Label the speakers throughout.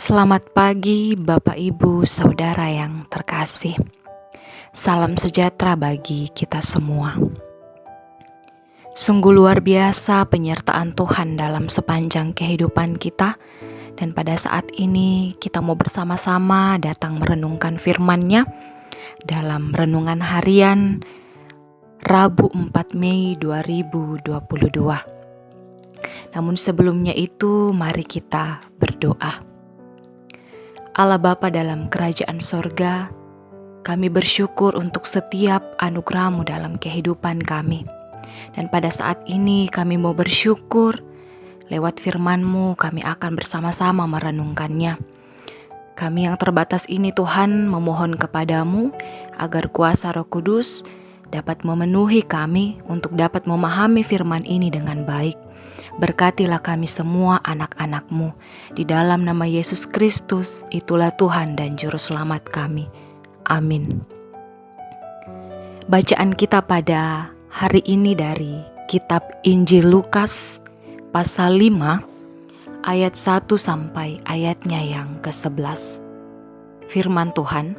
Speaker 1: Selamat pagi Bapak Ibu Saudara yang terkasih. Salam sejahtera bagi kita semua. Sungguh luar biasa penyertaan Tuhan dalam sepanjang kehidupan kita. Dan pada saat ini kita mau bersama-sama datang merenungkan firman-Nya dalam renungan harian Rabu 4 Mei 2022. Namun sebelumnya itu mari kita berdoa. Allah Bapa dalam kerajaan sorga, kami bersyukur untuk setiap anugerah-Mu dalam kehidupan kami. Dan pada saat ini kami mau bersyukur, lewat firman-Mu kami akan bersama-sama merenungkannya. Kami yang terbatas ini Tuhan memohon kepadamu agar kuasa Roh Kudus dapat memenuhi kami untuk dapat memahami firman ini dengan baik. Berkatilah kami semua anak-anak-Mu. Di dalam nama Yesus Kristus, itulah Tuhan dan Juru Selamat kami. Amin. Bacaan kita pada hari ini dari kitab Injil Lukas pasal 5 ayat 1 sampai ayatnya yang ke-11. Firman Tuhan,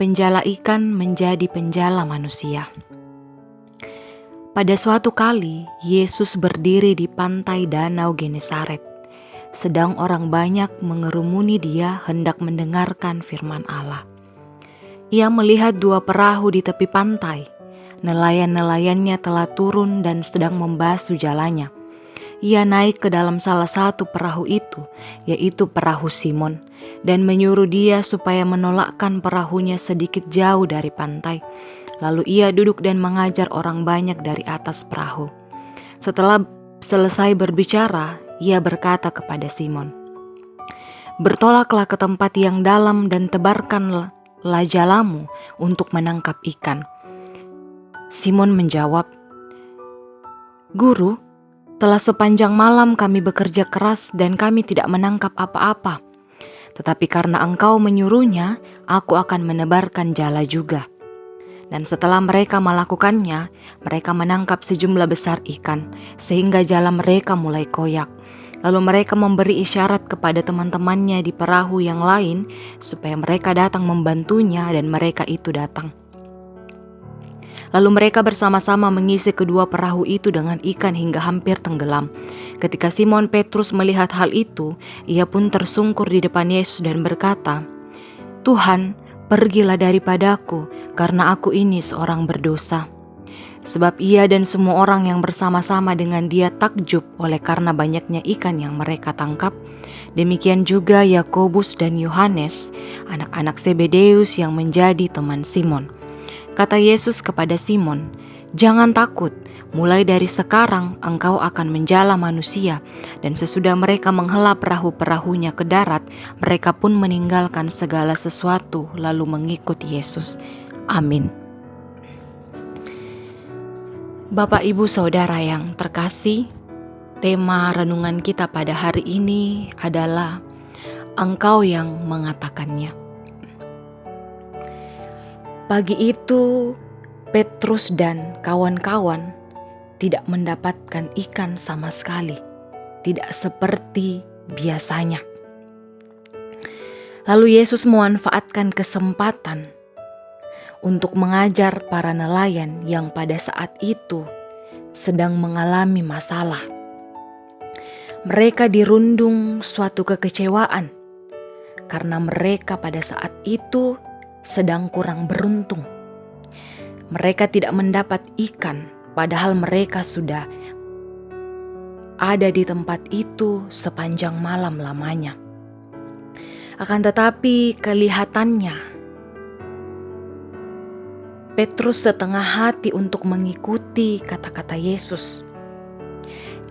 Speaker 1: penjala ikan menjadi penjala manusia. Pada suatu kali, Yesus berdiri di pantai Danau Genesaret. Sedang orang banyak mengerumuni Dia hendak mendengarkan firman Allah. Ia melihat dua perahu di tepi pantai. Nelayan-nelayannya telah turun dan sedang membasuh jalannya. Ia naik ke dalam salah satu perahu itu, yaitu perahu Simon, dan menyuruh dia supaya menolakkan perahunya sedikit jauh dari pantai. Lalu ia duduk dan mengajar orang banyak dari atas perahu. Setelah selesai berbicara, ia berkata kepada Simon, "Bertolaklah ke tempat yang dalam dan tebarkanlah jalamu untuk menangkap ikan." Simon menjawab, "Guru, telah sepanjang malam kami bekerja keras dan kami tidak menangkap apa-apa. Tetapi karena Engkau menyuruhnya, aku akan menebarkan jala juga." Dan setelah mereka melakukannya, mereka menangkap sejumlah besar ikan, sehingga jala mereka mulai koyak. Lalu mereka memberi isyarat kepada teman-temannya di perahu yang lain, supaya mereka datang membantunya, dan mereka itu datang. Lalu mereka bersama-sama mengisi kedua perahu itu dengan ikan hingga hampir tenggelam. Ketika Simon Petrus melihat hal itu, ia pun tersungkur di depan Yesus dan berkata, "Tuhan, pergilah daripadaku, karena aku ini seorang berdosa." Sebab ia dan semua orang yang bersama-sama dengan dia takjub oleh karena banyaknya ikan yang mereka tangkap. Demikian juga Yakobus dan Yohanes, anak-anak Zebedeus yang menjadi teman Simon. Kata Yesus kepada Simon, "Jangan takut, mulai dari sekarang engkau akan menjala manusia." Dan sesudah mereka menghela perahu-perahunya ke darat, mereka pun meninggalkan segala sesuatu lalu mengikut Yesus. Amin. Bapak Ibu Saudara yang terkasih, tema renungan kita pada hari ini adalah Engkau yang mengatakannya. Pagi itu, Petrus dan kawan-kawan tidak mendapatkan ikan sama sekali, tidak seperti biasanya. Lalu Yesus memanfaatkan kesempatan untuk mengajar para nelayan yang pada saat itu sedang mengalami masalah. Mereka dirundung suatu kekecewaan karena mereka pada saat itu sedang kurang beruntung. Mereka tidak mendapat ikan, padahal mereka sudah ada di tempat itu sepanjang malam lamanya. Akan tetapi kelihatannya Petrus setengah hati untuk mengikuti kata-kata Yesus.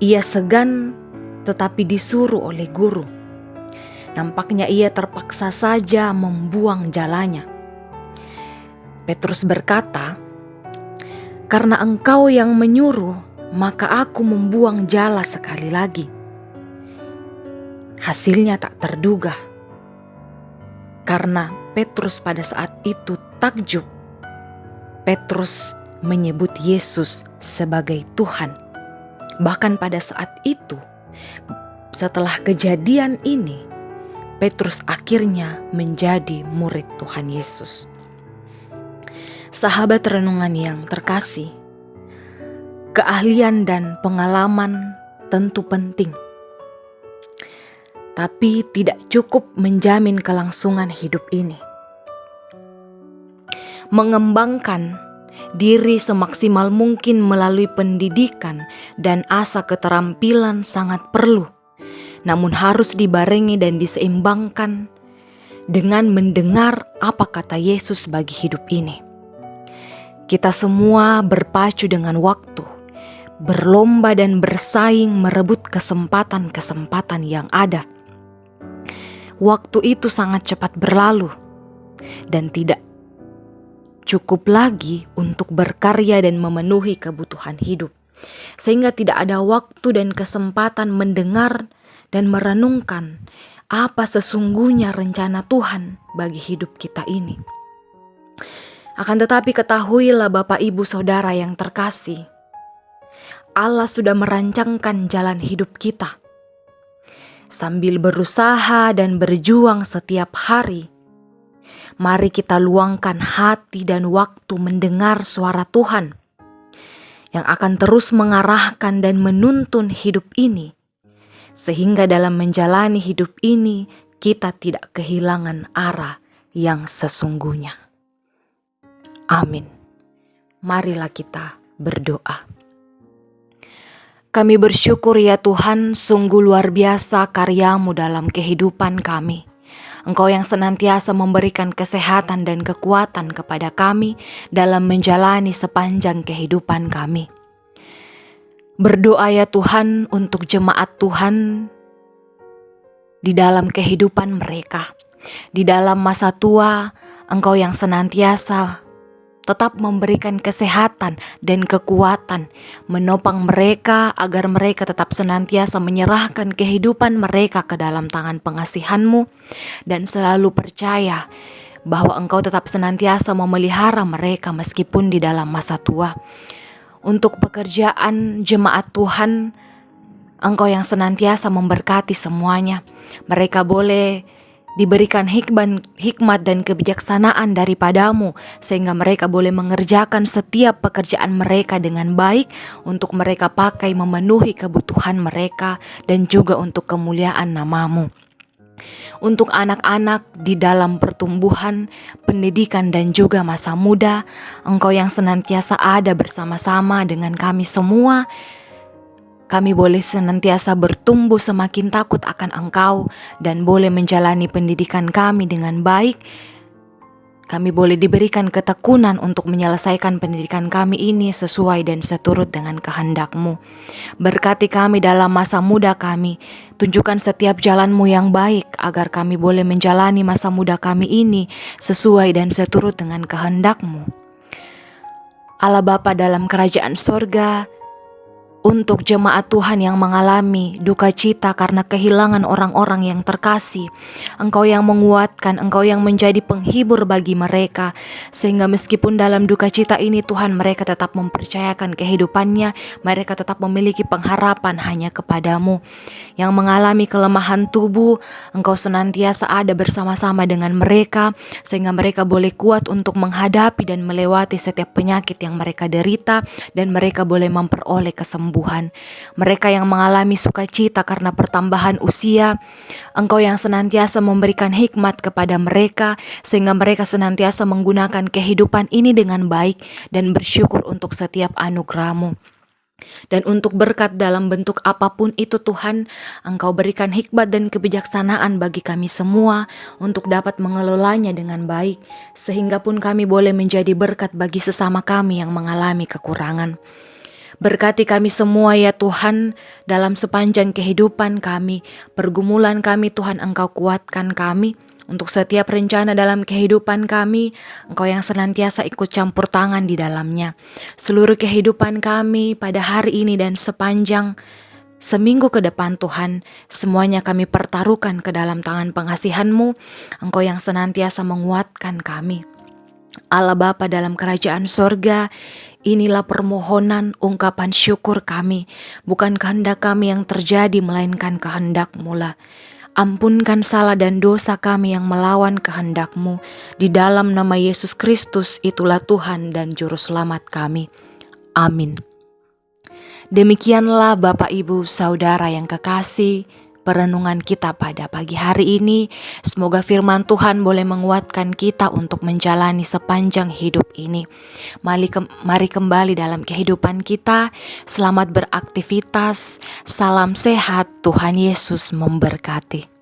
Speaker 1: Ia segan tetapi disuruh oleh guru. Nampaknya ia terpaksa saja membuang jalanya. Petrus berkata, "Karena Engkau yang menyuruh, maka aku membuang jala sekali lagi." Hasilnya tak terduga. Karena Petrus pada saat itu takjub, Petrus menyebut Yesus sebagai Tuhan. Bahkan pada saat itu, setelah kejadian ini, Petrus akhirnya menjadi murid Tuhan Yesus. Sahabat renungan yang terkasih, keahlian dan pengalaman tentu penting, tapi tidak cukup menjamin kelangsungan hidup ini. Mengembangkan diri semaksimal mungkin melalui pendidikan dan asah keterampilan sangat perlu, namun harus dibarengi dan diseimbangkan dengan mendengar apa kata Yesus bagi hidup ini. Kita semua berpacu dengan waktu, berlomba dan bersaing merebut kesempatan-kesempatan yang ada. Waktu itu sangat cepat berlalu dan tidak cukup lagi untuk berkarya dan memenuhi kebutuhan hidup, sehingga tidak ada waktu dan kesempatan mendengar dan merenungkan apa sesungguhnya rencana Tuhan bagi hidup kita ini. Akan tetapi ketahuilah Bapak Ibu Saudara yang terkasih, Allah sudah merancangkan jalan hidup kita. Sambil berusaha dan berjuang setiap hari, mari kita luangkan hati dan waktu mendengar suara Tuhan yang akan terus mengarahkan dan menuntun hidup ini, sehingga dalam menjalani hidup ini kita tidak kehilangan arah yang sesungguhnya. Amin. Marilah kita berdoa. Kami bersyukur ya Tuhan, sungguh luar biasa karya-Mu dalam kehidupan kami. Engkau yang senantiasa memberikan kesehatan dan kekuatan kepada kami dalam menjalani sepanjang kehidupan kami. Berdoa ya Tuhan untuk jemaat Tuhan di dalam kehidupan mereka. Di dalam masa tua, Engkau yang senantiasa tetap memberikan kesehatan dan kekuatan, menopang mereka agar mereka tetap senantiasa menyerahkan kehidupan mereka ke dalam tangan pengasihan-Mu dan selalu percaya bahwa Engkau tetap senantiasa memelihara mereka meskipun di dalam masa tua. Untuk pekerjaan jemaat Tuhan, Engkau yang senantiasa memberkati semuanya. Mereka boleh diberikan hikmat dan kebijaksanaan daripada-Mu, sehingga mereka boleh mengerjakan setiap pekerjaan mereka dengan baik untuk mereka pakai memenuhi kebutuhan mereka dan juga untuk kemuliaan nama-Mu. Untuk anak-anak di dalam pertumbuhan, pendidikan dan juga masa muda, Engkau yang senantiasa ada bersama-sama dengan kami semua. Kami boleh senantiasa bertumbuh semakin takut akan Engkau dan boleh menjalani pendidikan kami dengan baik. Kami boleh diberikan ketekunan untuk menyelesaikan pendidikan kami ini sesuai dan seturut dengan kehendak-Mu. Berkati kami dalam masa muda kami, tunjukkan setiap jalan-Mu yang baik agar kami boleh menjalani masa muda kami ini sesuai dan seturut dengan kehendak-Mu. Allah Bapa dalam kerajaan sorga, untuk jemaat Tuhan yang mengalami duka cita karena kehilangan orang-orang yang terkasih, Engkau yang menguatkan, Engkau yang menjadi penghibur bagi mereka, sehingga meskipun dalam duka cita ini Tuhan mereka tetap mempercayakan kehidupannya, mereka tetap memiliki pengharapan hanya kepada-Mu. Yang mengalami kelemahan tubuh, Engkau senantiasa ada bersama-sama dengan mereka, sehingga mereka boleh kuat untuk menghadapi dan melewati setiap penyakit yang mereka derita, dan mereka boleh memperoleh kesembuhan. Mereka yang mengalami sukacita karena pertambahan usia, Engkau yang senantiasa memberikan hikmat kepada mereka, sehingga mereka senantiasa menggunakan kehidupan ini dengan baik dan bersyukur untuk setiap anugerah-Mu. Dan untuk berkat dalam bentuk apapun itu Tuhan, Engkau berikan hikmat dan kebijaksanaan bagi kami semua untuk dapat mengelolanya dengan baik, sehingga pun kami boleh menjadi berkat bagi sesama kami yang mengalami kekurangan. Berkati kami semua ya Tuhan, dalam sepanjang kehidupan kami, pergumulan kami Tuhan Engkau kuatkan kami. Untuk setiap rencana dalam kehidupan kami, Engkau yang senantiasa ikut campur tangan di dalamnya. Seluruh kehidupan kami pada hari ini dan sepanjang seminggu ke depan Tuhan, semuanya kami pertaruhkan ke dalam tangan pengasihan-Mu. Engkau yang senantiasa menguatkan kami. Allah Bapa dalam kerajaan sorga, inilah permohonan ungkapan syukur kami. Bukan kehendak kami yang terjadi, melainkan kehendak-Mu lah. Ampunkan salah dan dosa kami yang melawan kehendak-Mu. Di dalam nama Yesus Kristus, itulah Tuhan dan Juru Selamat kami. Amin. Demikianlah Bapak Ibu Saudara yang kekasih, perenungan kita pada pagi hari ini. Semoga firman Tuhan boleh menguatkan kita untuk menjalani sepanjang hidup ini. Mari kembali dalam kehidupan kita. Selamat beraktivitas. Salam sehat. Tuhan Yesus memberkati.